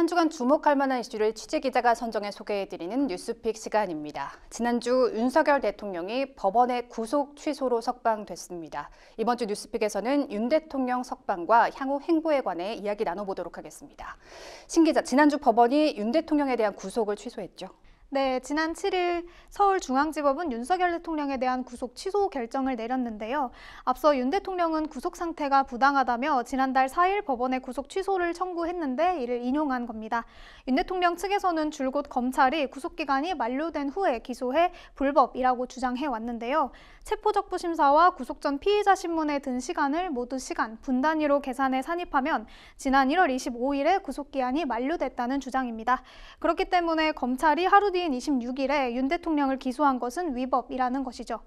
한 주간 주목할 만한 이슈를 취재기자가 선정해 소개해드리는 뉴스픽 시간입니다. 지난주 윤석열 대통령이 법원의 구속 취소로 석방됐습니다. 이번 주 뉴스픽에서는 윤 대통령 석방과 향후 행보에 관해 이야기 나눠보도록 하겠습니다. 신 기자, 지난주 법원이 윤 대통령에 대한 구속을 취소했죠? 네, 지난 7일 서울중앙지법은 윤석열 대통령에 대한 구속 취소 결정을 내렸는데요. 앞서 윤 대통령은 구속 상태가 부당하다며 지난달 4일 법원에 구속 취소를 청구했는데 이를 인용한 겁니다. 윤 대통령 측에서는 줄곧 검찰이 구속기간이 만료된 후에 기소해 불법이라고 주장해 왔는데요. 체포적부심사와 구속 전 피의자 신문에 든 시간을 모두 시간 분단위로 계산해 산입하면 지난 1월 25일에 구속기한이 만료됐다는 주장입니다. 그렇기 때문에 검찰이 하루 뒤인 26일에 윤 대통령을 기소한 것은 위법이라는 것이죠.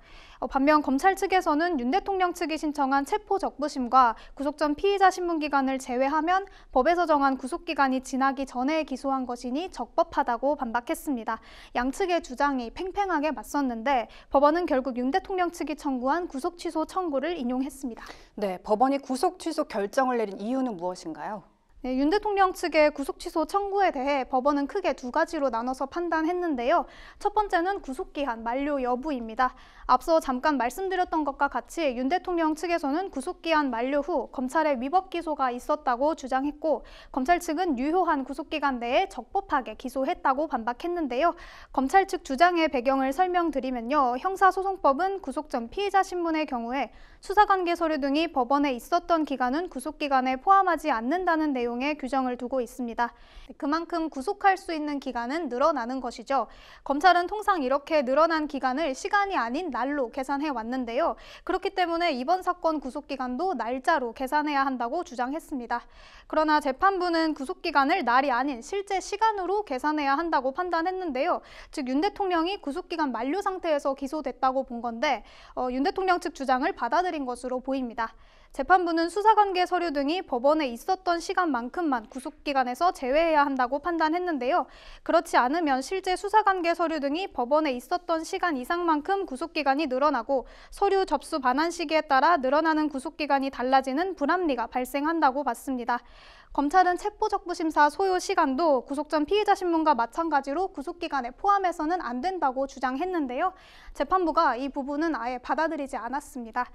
반면 검찰 측에서는 윤 대통령 측이 신청한 체포적부심과 구속 전 피의자 신문 기간을 제외하면 법에서 정한 구속기간이 지나기 전에 기소한 것이니 적법하다고 반박했습니다. 양측의 주장이 팽팽하게 맞섰는데 법원은 결국 윤 대통령 측이 청구한 구속 취소 청구를 인용했습니다. 네, 법원이 구속 취소 결정을 내린 이유는 무엇인가요? 네, 윤 대통령 측의 구속 취소 청구에 대해 법원은 크게 두 가지로 나눠서 판단했는데요. 첫 번째는 구속기한 만료 여부입니다. 앞서 잠깐 말씀드렸던 것과 같이 윤 대통령 측에서는 구속기한 만료 후 검찰의 위법 기소가 있었다고 주장했고 검찰 측은 유효한 구속기간 내에 적법하게 기소했다고 반박했는데요. 검찰 측 주장의 배경을 설명드리면요. 형사소송법은 구속 전 피의자 신문의 경우에 수사관계 서류 등이 법원에 있었던 기간은 구속기간에 포함하지 않는다는 내용의 규정을 두고 있습니다. 그만큼 구속할 수 있는 기간은 늘어나는 것이죠. 검찰은 통상 이렇게 늘어난 기간을 시간이 아닌 날로 계산해 왔는데요. 그렇기 때문에 이번 사건 구속기간도 날짜로 계산해야 한다고 주장했습니다. 그러나 재판부는 구속기간을 날이 아닌 실제 시간으로 계산해야 한다고 판단했는데요. 즉 윤 대통령이 구속기간 만료 상태에서 기소됐다고 본 건데 윤 대통령 측 주장을 받아들인 것으로 보입니다. 재판부는 수사관계 서류 등이 법원에 있었던 시간만큼만 구속기간에서 제외해야 한다고 판단했는데요. 그렇지 않으면 실제 수사관계 서류 등이 법원에 있었던 시간 이상만큼 구속기간이 늘어나고 서류 접수 반환 시기에 따라 늘어나는 구속기간이 달라지는 불합리가 발생한다고 봤습니다. 검찰은 체포적부심사 소요 시간도 구속 전 피의자 신문과 마찬가지로 구속기간에 포함해서는 안 된다고 주장했는데요. 재판부가 이 부분은 아예 받아들이지 않았습니다.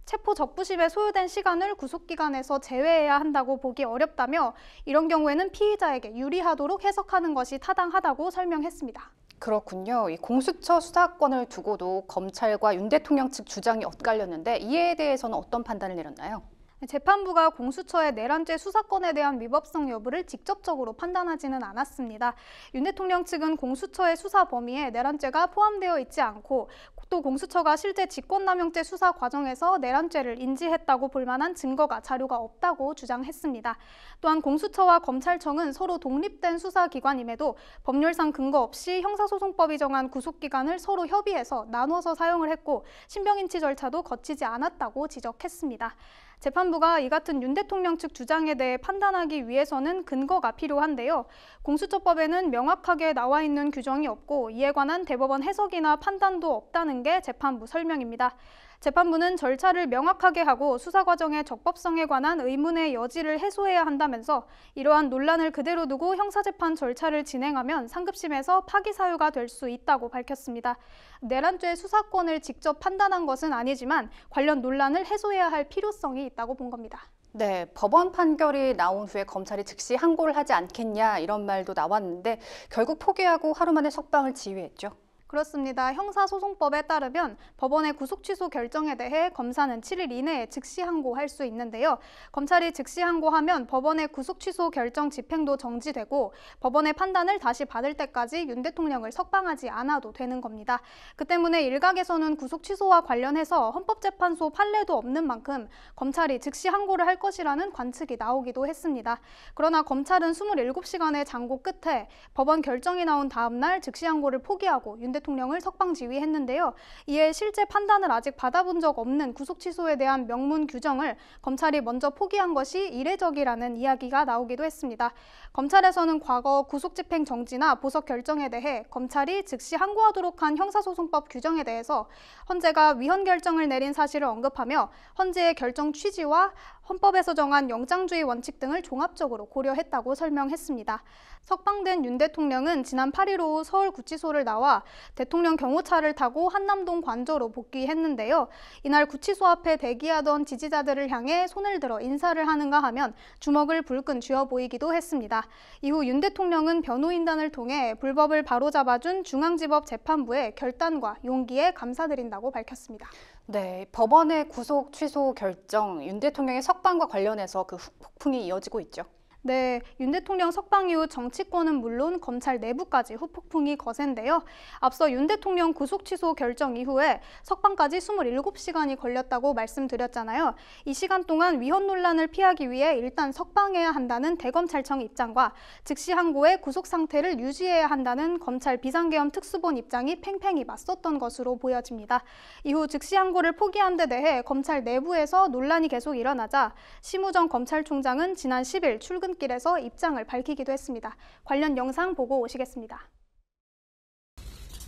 체포적부심에 소요된 시간을 구속기간에서 제외해야 한다고 보기 어렵다며 이런 경우에는 피의자에게 유리하도록 해석하는 것이 타당하다고 설명했습니다. 그렇군요. 이 공수처 수사권을 두고도 검찰과 윤 대통령 측 주장이 엇갈렸는데 이에 대해서는 어떤 판단을 내렸나요? 재판부가 공수처의 내란죄 수사권에 대한 위법성 여부를 직접적으로 판단하지는 않았습니다. 윤 대통령 측은 공수처의 수사 범위에 내란죄가 포함되어 있지 않고 또 공수처가 실제 직권남용죄 수사 과정에서 내란죄를 인지했다고 볼 만한 증거가 자료가 없다고 주장했습니다. 또한 공수처와 검찰청은 서로 독립된 수사기관임에도 법률상 근거 없이 형사소송법이 정한 구속기간을 서로 협의해서 나눠서 사용을 했고 신병인치 절차도 거치지 않았다고 지적했습니다. 재판부가 이 같은 윤 대통령 측 주장에 대해 판단하기 위해서는 근거가 필요한데요. 공수처법에는 명확하게 나와 있는 규정이 없고 이에 관한 대법원 해석이나 판단도 없다는 게 재판부 설명입니다. 재판부는 절차를 명확하게 하고 수사 과정의 적법성에 관한 의문의 여지를 해소해야 한다면서 이러한 논란을 그대로 두고 형사재판 절차를 진행하면 상급심에서 파기 사유가 될 수 있다고 밝혔습니다. 내란죄 수사권을 직접 판단한 것은 아니지만 관련 논란을 해소해야 할 필요성이 있다고 본 겁니다. 네, 법원 판결이 나온 후에 검찰이 즉시 항고를 하지 않겠냐 이런 말도 나왔는데 결국 포기하고 하루 만에 석방을 지휘했죠. 그렇습니다. 형사소송법에 따르면 법원의 구속 취소 결정에 대해 검사는 7일 이내에 즉시 항고할 수 있는데요. 검찰이 즉시 항고하면 법원의 구속 취소 결정 집행도 정지되고 법원의 판단을 다시 받을 때까지 윤 대통령을 석방하지 않아도 되는 겁니다. 그 때문에 일각에서는 구속 취소와 관련해서 헌법재판소 판례도 없는 만큼 검찰이 즉시 항고를 할 것이라는 관측이 나오기도 했습니다. 그러나 검찰은 27시간의 장고 끝에 법원 결정이 나온 다음 날 즉시 항고를 포기하고 윤 대통령을 석방 지휘했는데요. 이에 실제 판단을 아직 받아본 적 없는 구속 취소에 대한 명문 규정을 검찰이 먼저 포기한 것이 이례적이라는 이야기가 나오기도 했습니다. 검찰에서는 과거 구속 집행 정지나 보석 결정에 대해 검찰이 즉시 항고하도록 한 형사소송법 규정에 대해서 헌재가 위헌 결정을 내린 사실을 언급하며 헌재의 결정 취지와 헌법에서 정한 영장주의 원칙 등을 종합적으로 고려했다고 설명했습니다. 석방된 윤 대통령은 지난 8일 오후 서울구치소를 나와 대통령 경호차를 타고 한남동 관저로 복귀했는데요. 이날 구치소 앞에 대기하던 지지자들을 향해 손을 들어 인사를 하는가 하면 주먹을 불끈 쥐어 보이기도 했습니다. 이후 윤 대통령은 변호인단을 통해 불법을 바로잡아준 중앙지법 재판부의 결단과 용기에 감사드린다고 밝혔습니다. 네, 법원의 구속 취소 결정, 윤 대통령의 석방과 관련해서 그 후폭풍이 이어지고 있죠. 네, 윤 대통령 석방 이후 정치권은 물론 검찰 내부까지 후폭풍이 거센데요. 앞서 윤 대통령 구속 취소 결정 이후에 석방까지 27시간이 걸렸다고 말씀드렸잖아요. 이 시간 동안 위헌 논란을 피하기 위해 일단 석방해야 한다는 대검찰청 입장과 즉시 항고의 구속 상태를 유지해야 한다는 검찰 비상계엄 특수본 입장이 팽팽히 맞섰던 것으로 보여집니다. 이후 즉시 항고를 포기한 데 대해 검찰 내부에서 논란이 계속 일어나자 심우정 검찰총장은 지난 10일 출근길에서 입장을 밝히기도 했습니다. 관련 영상 보고 오시겠습니다.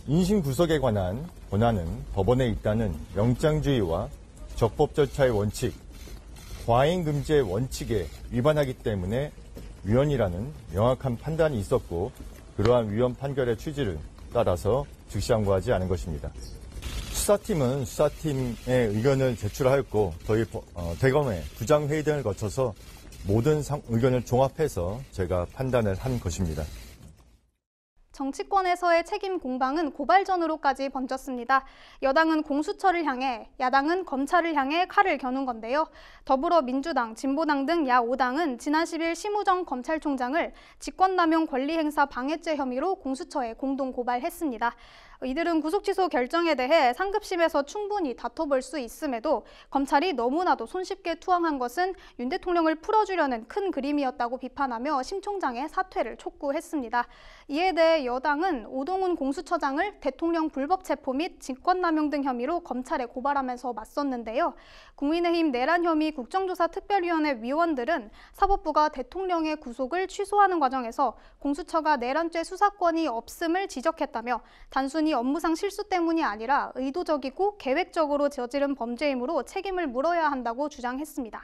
인신 구속에 관한 권한은 법원에 있다는 영장주의와 적법 절차의 원칙, 과잉 금지의 원칙에 위반하기 때문에 위헌이라는 명확한 판단이 있었고 그러한 위헌 판결의 취지를 따라서 즉시 항고하지 않은 것입니다. 수사팀은 수사팀의 의견을 제출하였고 저희 대검의 부장회의 등을 거쳐서 모든 의견을 종합해서 제가 판단을 한 것입니다. 정치권에서의 책임 공방은 고발전으로까지 번졌습니다. 여당은 공수처를 향해, 야당은 검찰을 향해 칼을 겨눈 건데요. 더불어민주당, 진보당 등 야5당은 지난 10일 심우정 검찰총장을 직권남용 권리행사 방해죄 혐의로 공수처에 공동 고발했습니다. 이들은 구속취소 결정에 대해 상급심에서 충분히 다퉈볼 수 있음에도 검찰이 너무나도 손쉽게 투항한 것은 윤 대통령을 풀어주려는 큰 그림이었다고 비판하며 심 총장의 사퇴를 촉구했습니다. 이에 대해 여당은 오동훈 공수처장을 대통령 불법 체포 및 직권남용 등 혐의로 검찰에 고발하면서 맞섰는데요. 국민의힘 내란 혐의 국정조사 특별위원회 위원들은 사법부가 대통령의 구속을 취소하는 과정에서 공수처가 내란죄 수사권이 없음을 지적했다며 단순히 업무상 실수 때문이 아니라 의도적이고 계획적으로 저지른 범죄이므로 책임을 물어야 한다고 주장했습니다.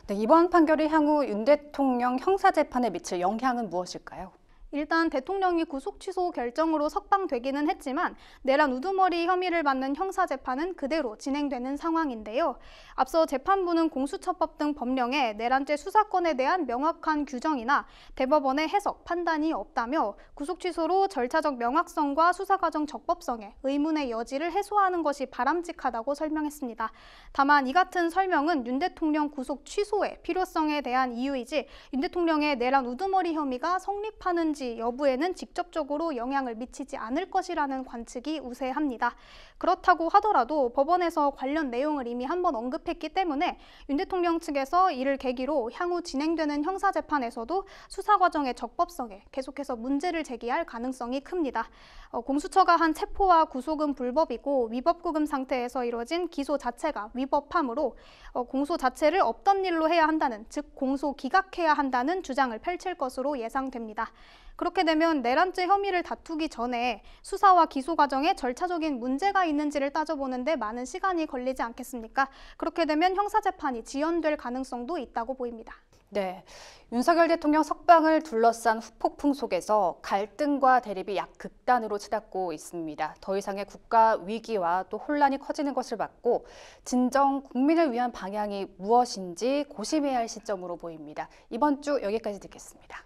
네, 이번 판결이 향후 윤 대통령 형사재판에 미칠 영향은 무엇일까요? 일단 대통령이 구속 취소 결정으로 석방되기는 했지만 내란 우두머리 혐의를 받는 형사재판은 그대로 진행되는 상황인데요. 앞서 재판부는 공수처법 등 법령에 내란죄 수사권에 대한 명확한 규정이나 대법원의 해석, 판단이 없다며 구속 취소로 절차적 명확성과 수사과정 적법성에 의문의 여지를 해소하는 것이 바람직하다고 설명했습니다. 다만 이 같은 설명은 윤 대통령 구속 취소의 필요성에 대한 이유이지 윤 대통령의 내란 우두머리 혐의가 성립하는지 여부에는 직접적으로 영향을 미치지 않을 것이라는 관측이 우세합니다. 그렇다고 하더라도 법원에서 관련 내용을 이미 한번 언급했기 때문에 윤 대통령 측에서 이를 계기로 향후 진행되는 형사재판에서도 수사 과정의 적법성에 계속해서 문제를 제기할 가능성이 큽니다. 공수처가 한 체포와 구속은 불법이고 위법구금 상태에서 이루어진 기소 자체가 위법하므로 공소 자체를 없던 일로 해야 한다는, 즉 공소 기각해야 한다는 주장을 펼칠 것으로 예상됩니다. 그렇게 되면 내란죄 혐의를 다투기 전에 수사와 기소 과정에 절차적인 문제가 있는지를 따져보는데 많은 시간이 걸리지 않겠습니까? 그렇게 되면 형사재판이 지연될 가능성도 있다고 보입니다. 네, 윤석열 대통령 석방을 둘러싼 후폭풍 속에서 갈등과 대립이 약극단으로 치닫고 있습니다. 더 이상의 국가 위기와 또 혼란이 커지는 것을 막고 진정 국민을 위한 방향이 무엇인지 고심해야 할 시점으로 보입니다. 이번 주 여기까지 듣겠습니다.